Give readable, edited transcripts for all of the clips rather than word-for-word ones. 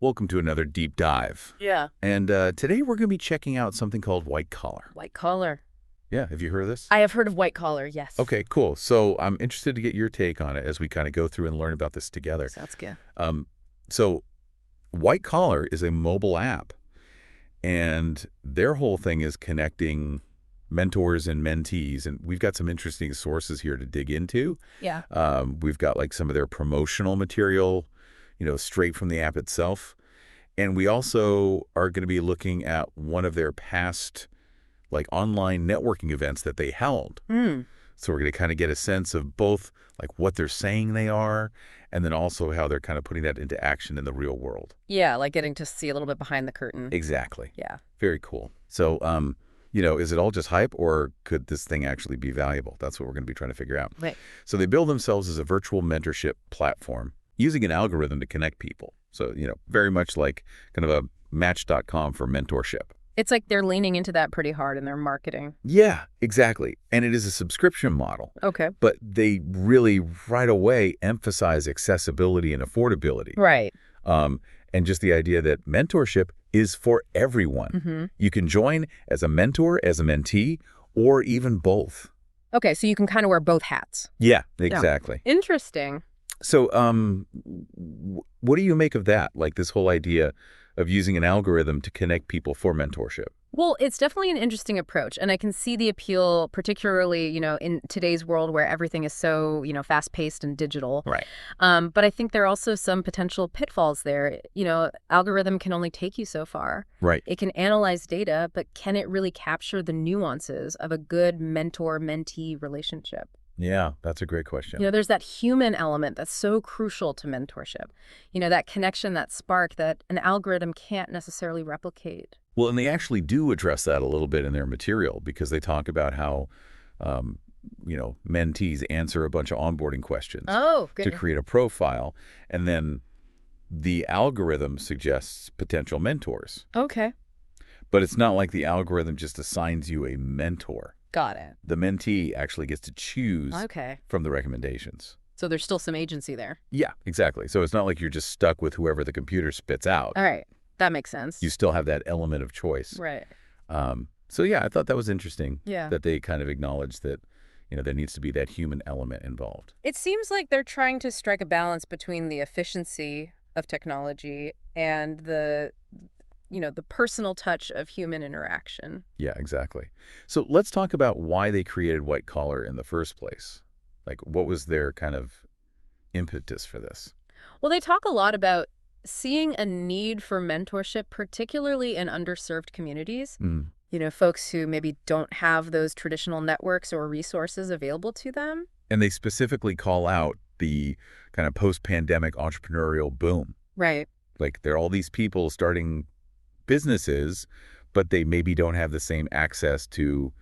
Welcome to another deep dive. Yeah. And today we're going to be checking out something called white collar. White collar. Yeah, have you heard of this? I have heard of white collar, yes. Okay, cool. So I'm interested to get your take on it as we kind of go through and learn about this together. Sounds good. So White Collar is a mobile app, and their whole thing is connecting mentors and mentees, and we've got some interesting sources here to dig into. Yeah. We've got like some of their promotional material, straight from the app itself. And we also are going to be looking at one of their past like online networking events that they held. So we're going to kind of get a sense of both like what they're saying they are, and then also how they're kind of putting that into action in the real world. Yeah, like getting to see a little bit behind the curtain. Exactly. Yeah. Very cool. So, is it all just hype, or could this thing actually be valuable? That's what we're going to be trying to figure out. Right. So they build themselves as a virtual mentorship platform using an algorithm to connect people. So, very much like kind of a Match.com for mentorship. It's like they're leaning into that pretty hard in their marketing. Yeah, exactly. And it is a subscription model. Okay. But they really right away emphasize accessibility and affordability. Right. And just the idea that mentorship is for everyone. You can join as a mentor, as a mentee, or even both. Okay, so you can kind of wear both hats. Yeah, exactly. Interesting. So what do you make of that? Like this whole idea of using an algorithm to connect people for mentorship? Well, it's definitely an interesting approach, and I can see the appeal, particularly, in today's world where everything is so, fast-paced and digital. Right. But I think there are also some potential pitfalls there. Algorithm can only take you so far. Right. It can analyze data, but can it really capture the nuances of a good mentor-mentee relationship? Yeah, that's a great question. There's that human element that's so crucial to mentorship. That connection, that spark that an algorithm can't necessarily replicate. Well, and they actually do address that a little bit in their material, because they talk about how, mentees answer a bunch of onboarding questions to create a profile, and then the algorithm suggests potential mentors. Okay. But it's not like the algorithm just assigns you a mentor. Got it. The mentee actually gets to choose from the recommendations. So there's still some agency there. Yeah, exactly. So it's not like you're just stuck with whoever the computer spits out. All right. That makes sense. You still have that element of choice. Right. So yeah, I thought that was interesting. Yeah. That they kind of acknowledged that, there needs to be that human element involved. It seems like they're trying to strike a balance between the efficiency of technology and the personal touch of human interaction. Yeah, exactly. So let's talk about why they created White Collar in the first place. Like, what was their kind of impetus for this? Well, they talk a lot about seeing a need for mentorship, particularly in underserved communities. Folks who maybe don't have those traditional networks or resources available to them. And they specifically call out the kind of post-pandemic entrepreneurial boom. Right. Like, there are all these people starting businesses, but they maybe don't have the same access to,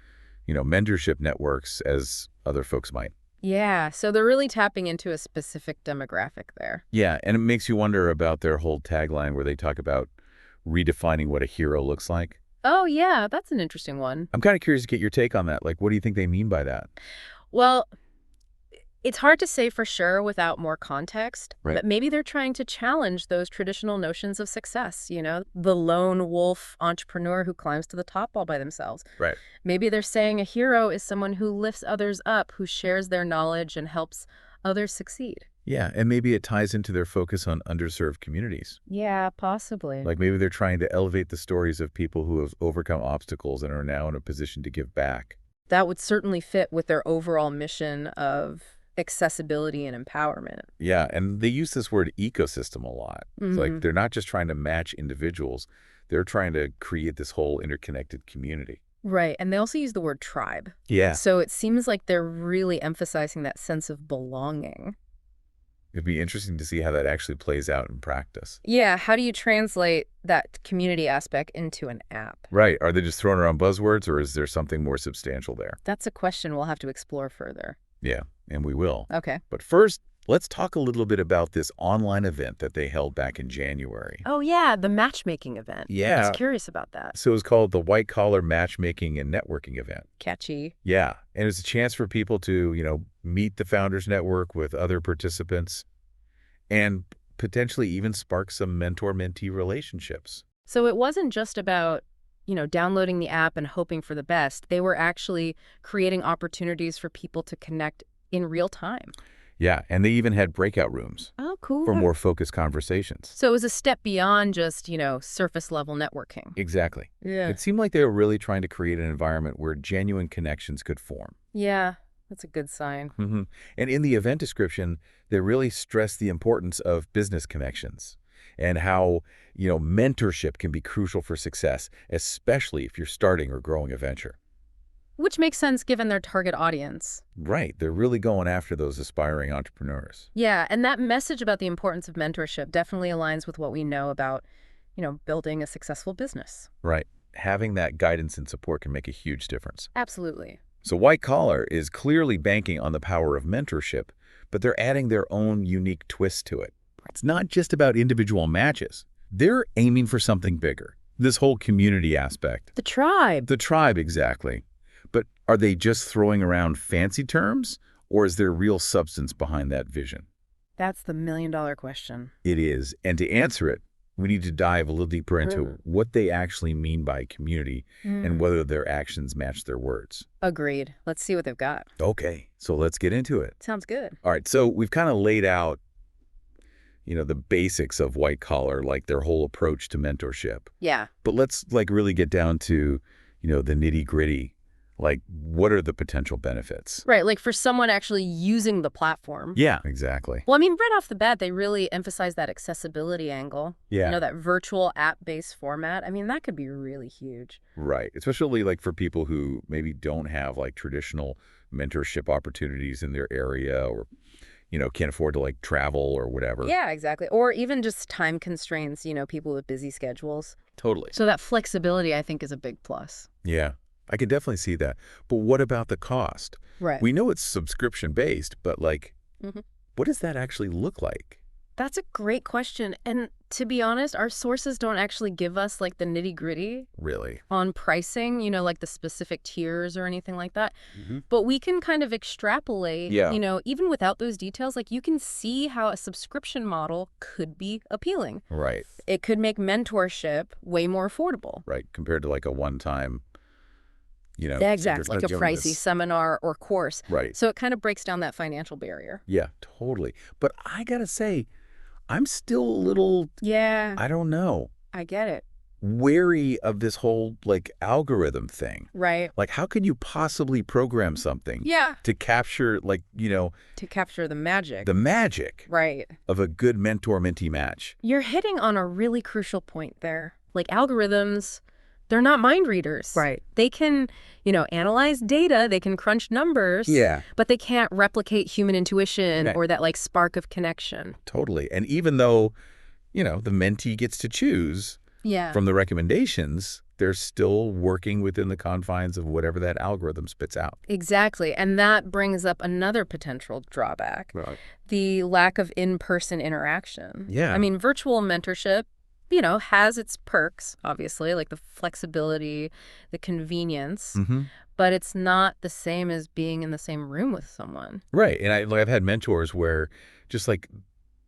mentorship networks as other folks might. Yeah, so they're really tapping into a specific demographic there. Yeah, and it makes you wonder about their whole tagline where they talk about redefining what a hero looks like. Oh, yeah, that's an interesting one. I'm kind of curious to get your take on that. Like, what do you think they mean by that? Well, it's hard to say for sure without more context, Right. But maybe they're trying to challenge those traditional notions of success, the lone wolf entrepreneur who climbs to the top all by themselves. Right. Maybe they're saying a hero is someone who lifts others up, who shares their knowledge and helps others succeed. Yeah, and maybe it ties into their focus on underserved communities. Yeah, possibly. Like maybe they're trying to elevate the stories of people who have overcome obstacles and are now in a position to give back. That would certainly fit with their overall mission of accessibility and empowerment. Yeah, and they use this word ecosystem a lot. It's like they're not just trying to match individuals, they're trying to create this whole interconnected community. Right, and they also use the word tribe. Yeah. So it seems like they're really emphasizing that sense of belonging. It'd be interesting to see how that actually plays out in practice. Yeah, how do you translate that community aspect into an app? Right. Are they just throwing around buzzwords, or is there something more substantial there? That's a question we'll have to explore further. Yeah, and we will. Okay. But first, let's talk a little bit about this online event that they held back in January. Oh, yeah, the matchmaking event. Yeah. I was curious about that. So it was called the White Collar Matchmaking and Networking Event. Catchy. Yeah, and it was a chance for people to, meet the Founders Network with other participants. And potentially even spark some mentor-mentee relationships. So it wasn't just about, downloading the app and hoping for the best. They were actually creating opportunities for people to connect in real time. Yeah, and they even had breakout rooms Oh, cool. for more focused conversations. So it was a step beyond just, surface level networking. Exactly. Yeah. It seemed like they were really trying to create an environment where genuine connections could form. Yeah, that's a good sign. And in the event description, they really stressed the importance of business connections and how, mentorship can be crucial for success, especially if you're starting or growing a venture. Which makes sense given their target audience. Right. They're really going after those aspiring entrepreneurs. Yeah, and that message about the importance of mentorship definitely aligns with what we know about, building a successful business. Right. Having that guidance and support can make a huge difference. Absolutely. So White Collar is clearly banking on the power of mentorship, but they're adding their own unique twist to it. It's not just about individual matches. They're aiming for something bigger. This whole community aspect. The tribe. The tribe, exactly. But are they just throwing around fancy terms, or is there real substance behind that vision? That's the million-dollar question. It is. And to answer it, we need to dive a little deeper into what they actually mean by community and whether their actions match their words. Agreed. Let's see what they've got. Okay, so let's get into it. Sounds good. All right, so we've kind of laid out, the basics of White Collar, like their whole approach to mentorship. Yeah. But let's really get down to, the nitty-gritty. Like, what are the potential benefits? Right, like for someone actually using the platform. Yeah, exactly. Well, I mean, right off the bat, they really emphasize that accessibility angle. Yeah. That virtual app-based format. I mean, that could be really huge. Right, especially like for people who maybe don't have like traditional mentorship opportunities in their area or, can't afford to like travel or whatever. Yeah, exactly. Or even just time constraints, people with busy schedules. Totally. So that flexibility, I think, is a big plus. Yeah, I could definitely see that. But what about the cost? Right. We know it's subscription-based, but like, Mhm. what does that actually look like? That's a great question. And to be honest, our sources don't actually give us like the nitty-gritty Really? on pricing, like the specific tiers or anything like that. But we can kind of extrapolate, Yeah. Even without those details, like you can see how a subscription model could be appealing. Right, It could make mentorship way more affordable. right. Compared to like a one-time, Exactly, like a doing pricey this. seminar or course. Right. So it kind of breaks down that financial barrier. Yeah, totally. But I gotta say, I'm still a little, Yeah, I don't know, I get it. wary of this whole like algorithm thing. Right. Like, how can you possibly program something Yeah. to capture like, To capture the magic. the magic Right. of a good mentor-mentee match? You're hitting on a really crucial point there. Like algorithms, they're not mind readers. Right. They can, analyze data, they can crunch numbers. Yeah. But they can't replicate human intuition Right. or that like spark of connection. Totally. And even though, the mentee gets to choose Yeah. from the recommendations, they're still working within the confines of whatever that algorithm spits out. Exactly. And that brings up another potential drawback. Right. The lack of in-person interaction. Yeah. I mean, virtual mentorship, has its perks, obviously, like the flexibility, the convenience, but it's not the same as being in the same room with someone. Right. And I've had mentors where just like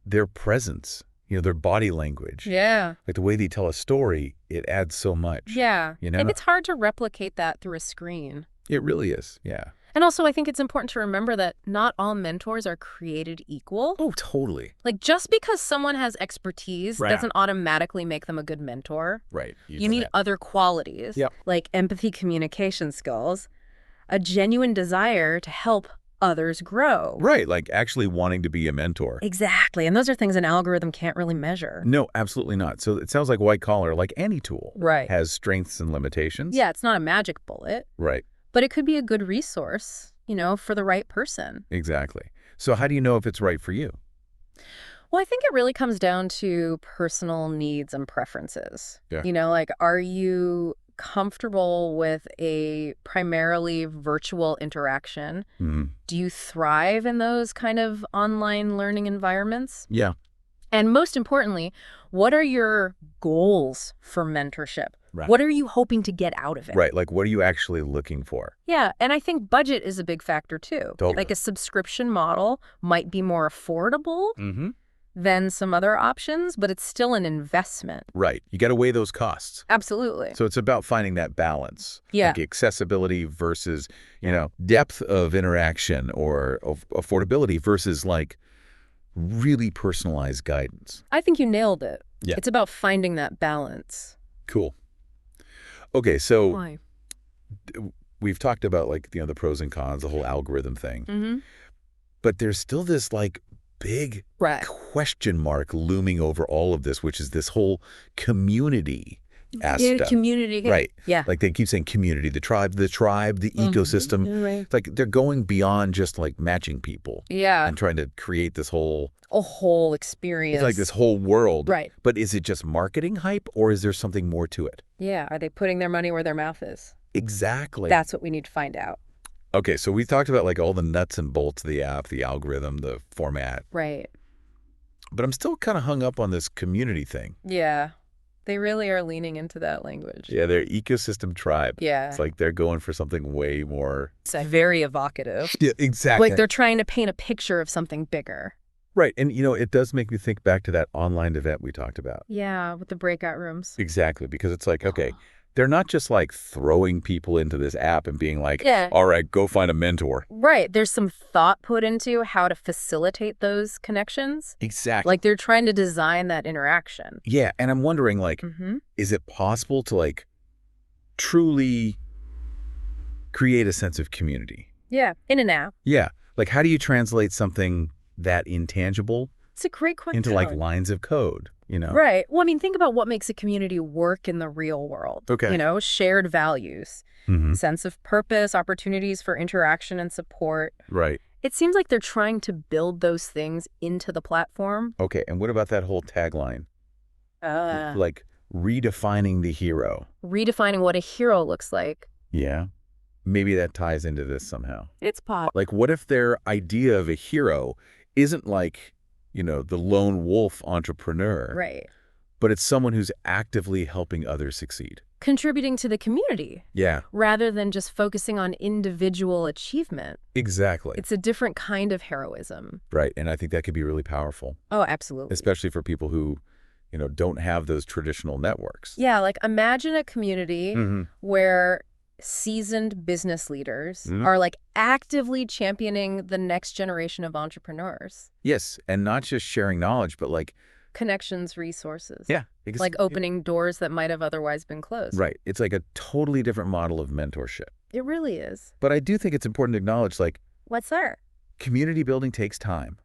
their presence, their body language, Yeah. like the way they tell a story, it adds so much. Yeah. You know? And it's hard to replicate that through a screen. It really is. Yeah. And also, I think it's important to remember that not all mentors are created equal. Oh, totally. Like, just because someone has expertise Right. doesn't automatically make them a good mentor. Right. You need other qualities, Yep. like empathy, communication skills, a genuine desire to help others grow. Right. Like actually wanting to be a mentor. Exactly. And those are things an algorithm can't really measure. No, absolutely not. So it sounds like White Collar, like any tool, Right. has strengths and limitations. Yeah, it's not a magic bullet, Right. but it could be a good resource, for the right person. Exactly. So how do you know if it's right for you? Well, I think it really comes down to personal needs and preferences. Yeah. Like, are you comfortable with a primarily virtual interaction? Do you thrive in those kind of online learning environments? Yeah. And most importantly, what are your goals for mentorship? Right. What are you hoping to get out of it? Right. Like, what are you actually looking for? Yeah, and I think budget is a big factor too. Totally. Like a subscription model might be more affordable, Mm-hmm. than some other options, but it's still an investment. Right. You got to weigh those costs. Absolutely. So it's about finding that balance. Yeah. Like accessibility versus, depth of interaction or of affordability versus like really personalized guidance. I think you nailed it. Yeah. It's about finding that balance. Cool. Okay, so Why? we've talked about like, the pros and cons, the whole algorithm thing. Mm-hmm. But there's still this like big Right. question mark looming over all of this, which is this whole community aspect. Community. Right. Yeah. Like they keep saying community, the tribe, the ecosystem. Right. It's like they're going beyond just like matching people Yeah. and trying to create this whole, A whole experience. it's like this whole world. Right. But is it just marketing hype or is there something more to it? Yeah. Are they putting their money where their mouth is? Exactly. That's what we need to find out. Okay, so we talked about like all the nuts and bolts of the app, the algorithm, the format. Right. But I'm still kind of hung up on this community thing. Yeah. They really are leaning into that language. Yeah, they're ecosystem tribe. Yeah. It's like they're going for something way more. It's very evocative. Yeah, exactly. Like they're trying to paint a picture of something bigger. Right. And, it does make me think back to that online event we talked about. Yeah, with the breakout rooms. Exactly. Because it's like, okay, they're not just like throwing people into this app and being like, Yeah. all right, go find a mentor. Right. There's some thought put into how to facilitate those connections. Exactly. Like they're trying to design that interaction. Yeah. And I'm wondering, like, Mm-hmm. is it possible to like truly create a sense of community? Yeah, in an app. Yeah. Like, how do you translate something that intangible It's a great question. into like lines of code, Right. Well, I mean, think about what makes a community work in the real world. Okay. Shared values, Mm-hmm. sense of purpose, opportunities for interaction and support. Right. It seems like they're trying to build those things into the platform. Okay. And what about that whole tagline? Uh, Like redefining the hero. redefining what a hero looks like. Yeah. Maybe that ties into this somehow. It's pop. Like, what if their idea of a hero isn't like, the lone wolf entrepreneur, Right. but it's someone who's actively helping others succeed? Contributing to the community Yeah, rather than just focusing on individual achievement. exactly. It's a different kind of heroism. Right. And I think that could be really powerful, Oh, absolutely. especially for people who, don't have those traditional networks. Yeah, like imagine a community Mm-hmm. where seasoned business leaders Mhm. are like actively championing the next generation of entrepreneurs. Yes. And not just sharing knowledge, but like, Connections, resources. yeah. Like opening doors that might have otherwise been closed. Right. It's like a totally different model of mentorship. It really is. But I do think it's important to acknowledge, like, What's there? community building takes time.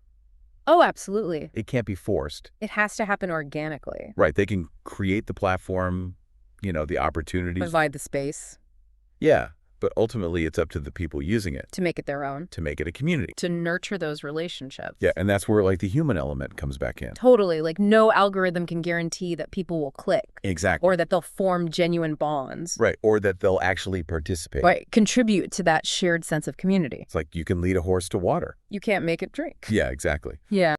Oh, absolutely. It can't be forced. It has to happen organically. Right. They can create the platform, the opportunities. Provide the space Yeah. But ultimately, it's up to the people using it to make it their own, to make it a community. to nurture those relationships. Yeah. And that's where like the human element comes back in. Totally. Like no algorithm can guarantee that people will click Exactly. or that they'll form genuine bonds. Right. Or that they'll actually participate. Right. Contribute to that shared sense of community. It's like you can lead a horse to water. You can't make it drink. Yeah, exactly. Yeah.